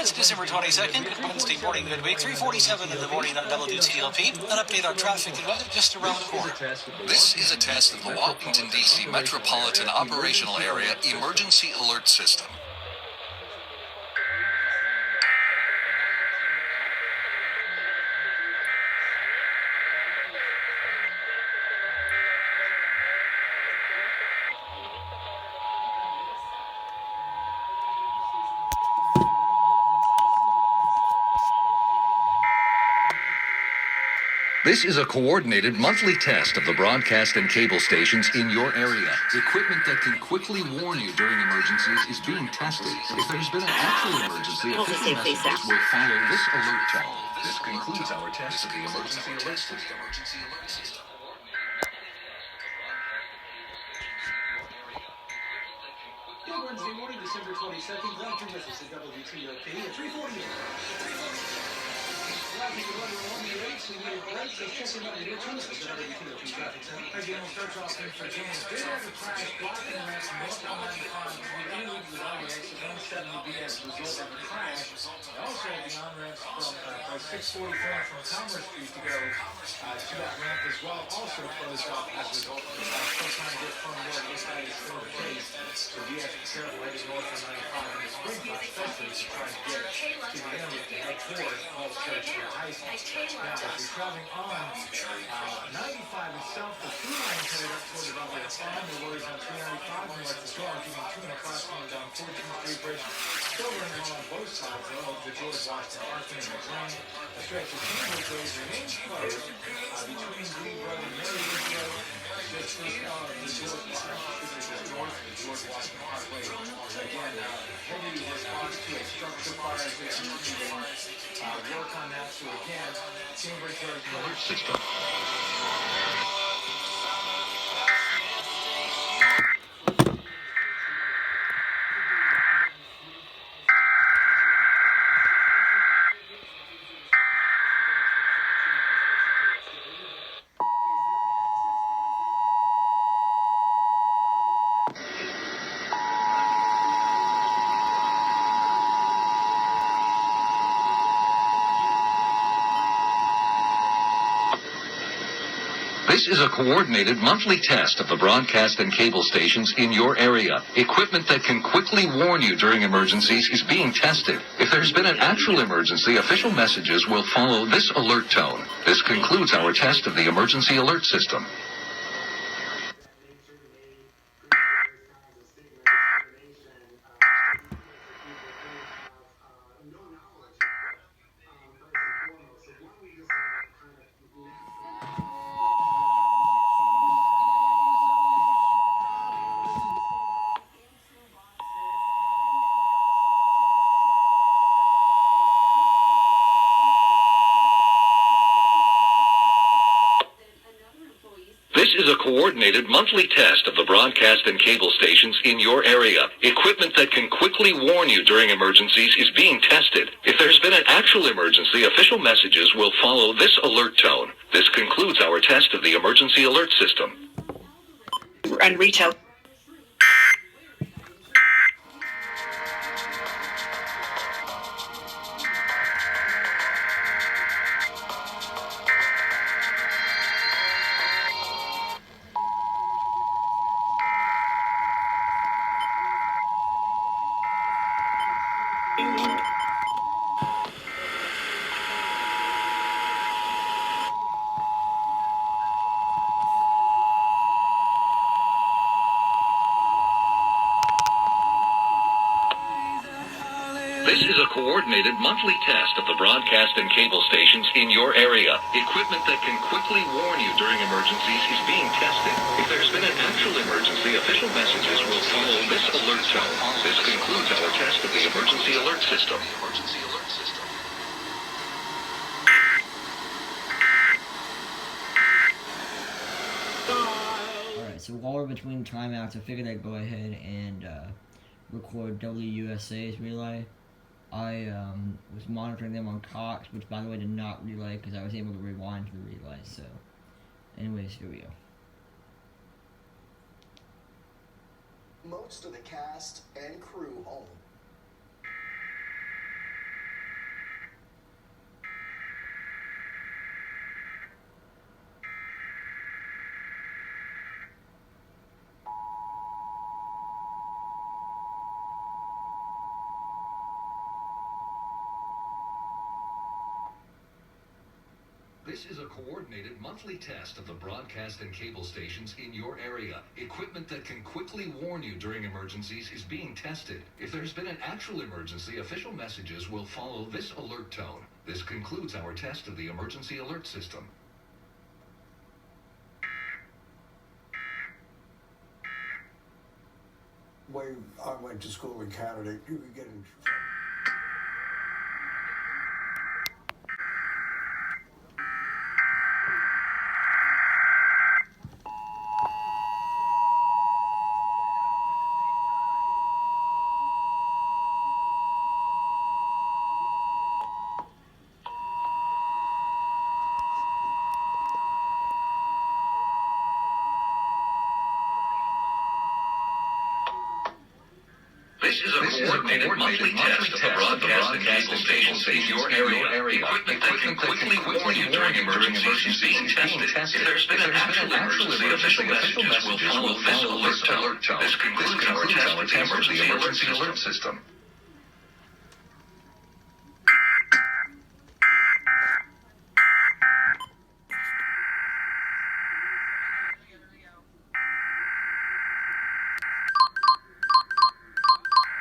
It's December 22nd, Wednesday morning, midweek, 3:47 in the morning on WTOP. An update on traffic and weather just around the corner. This is a test of the Washington, D.C. Metropolitan Operational Area Emergency Alert System. This is a coordinated monthly test of the broadcast and cable stations in your area. Equipment that can quickly warn you during emergencies is being tested. If there's been an actual emergency, official messages will follow this alert tone. This concludes our test of the emergency alert system. Good Wednesday morning, December 22nd. Glad you're with us at WTOP at 3:48. Traffic and weather along the rates. We need a break. Let's check in on your tunes at the WTOP Traffic Center. Hi, Jim. We'll start off in Virginia. Did have a crash blocking the ramps north on 95 between Italy and Louisiana exit 170B as a result of a crash. They also have the on-ramps by 644 from Commerce Street to go to that ramp as well. Also closed off as a result of the crash. Still trying to get from where it looks like it's still the case. So we have to be careful heading north on 95 in the spring, especially to try to get to the inlet to head toward Falls Church. Now, as you're traveling on 95 itself, the through line headed up toward the WWWT. No worries on 395 north as well, giving 2 o'clock going down 14th Street Bridge. Still running on both sides of the George Washington Parkway and McLean. A stretch of Cambridge Road remains closed between Greenboro and Maryland Road. Just north of the George Washington Parkway. Again, heavy response to a structure fire as they continue to work on that. So again, Cambridge Road alert system. This is a coordinated monthly test of the broadcast and cable stations in your area. Equipment that can quickly warn you during emergencies is being tested. If there's been an actual emergency, official messages will follow this alert tone. This concludes our test of the emergency alert system. This is a coordinated monthly test of the broadcast and cable stations in your area. Equipment that can quickly warn you during emergencies is being tested. If there's been an actual emergency, official messages will follow this alert tone. This concludes our test of the emergency alert system. And retail. This is a coordinated monthly test of the broadcast and cable stations in your area. Equipment that can quickly warn you during emergencies is being tested. If there's been an actual emergency, official messages will follow this alert tone. This concludes our test of the emergency alert system. Alright, so while we're between timeouts, I figured I'd go ahead and record WUSA's relay. I was monitoring them on Cox, which by the way did not relay because I was able to rewind to the relay. So, anyways, here we go. Most of the cast and crew home. This is a coordinated monthly test of the broadcast and cable stations in your area. Equipment that can quickly warn you during emergencies is being tested. If there's been an actual emergency, official messages will follow this alert tone. This concludes our test of the emergency alert system. When I went to school in Canada, you could get in trouble. This is a coordinated monthly test of the broadcast and cable stations in your area. Equipment that can quickly warn you during emergencies is being tested. If there's been an actual emergency, official messages will follow this alert tone. This concludes our test of the emergency alert system.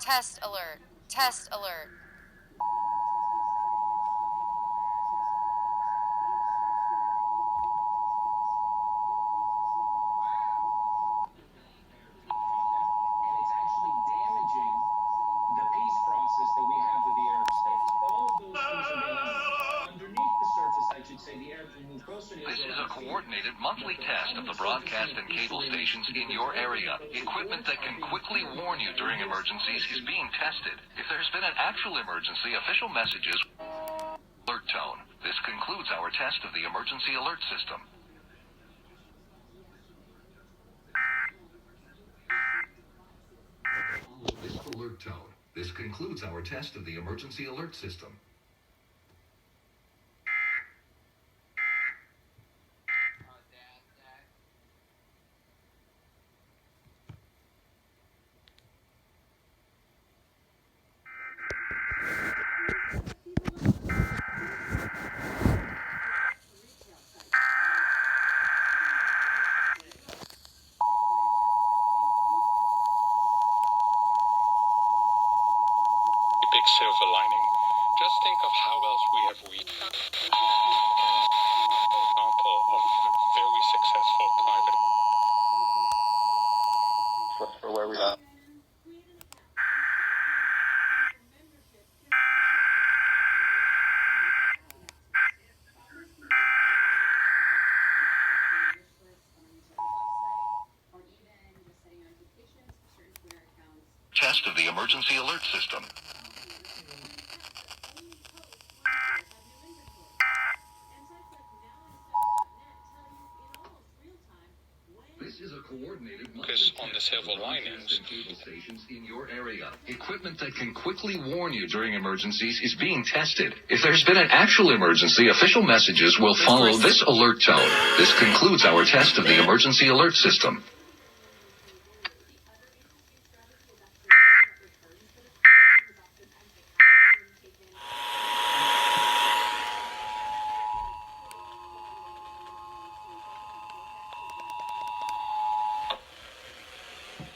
Test alert. Test alert. And it's actually damaging the peace process that we have with the Arab states. All of those things are going on. Underneath the surface, I should say, the Arabs will move closer to This Israel. is a coordinated monthly test of the broadcast and cable stations in your area. Equipment that can quickly warn you during emergencies is being tested. If there's been an actual emergency, official messages alert tone. This concludes our test of the emergency alert system. This alert tone. This concludes our test of the emergency alert system. Big silver lining. Just think of how else we have reached example of very successful private for where we are. Test of the emergency alert system. This is a coordinated focus on the silver linings. cable stations in your area. Equipment that can quickly warn you during emergencies is being tested. If there's been an actual emergency, official messages will follow this alert tone. This concludes our test of the emergency alert system.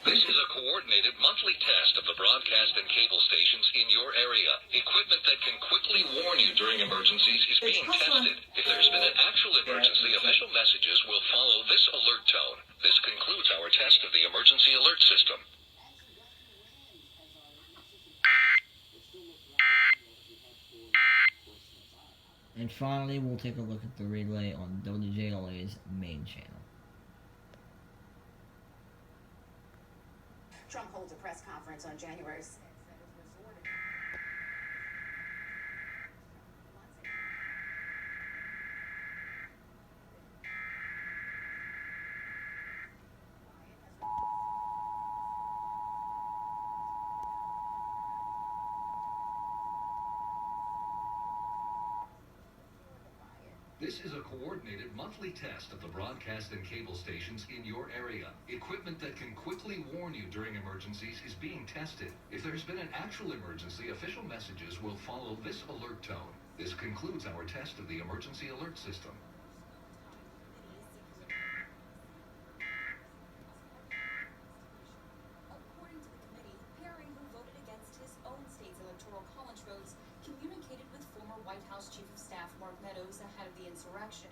This is a coordinated monthly test of the broadcast and cable stations in your area. Equipment that can quickly warn you during emergencies is being tested. If there's been an actual emergency, official messages will follow this alert tone. This concludes our test of the emergency alert system. And finally, we'll take a look at the relay on WJLA's main channel. Trump holds a press conference on January 6th that has resorted. This is a coordinated monthly test of the broadcast and cable stations in your area. Equipment that can quickly warn you during emergencies is being tested. If there's been an actual emergency, official messages will follow this alert tone. This concludes our test of the emergency alert system. According to the committee, Perry, who voted against his own state's electoral college votes, communicated with former White House Chief of Staff Mark Meadows ahead of the insurrection.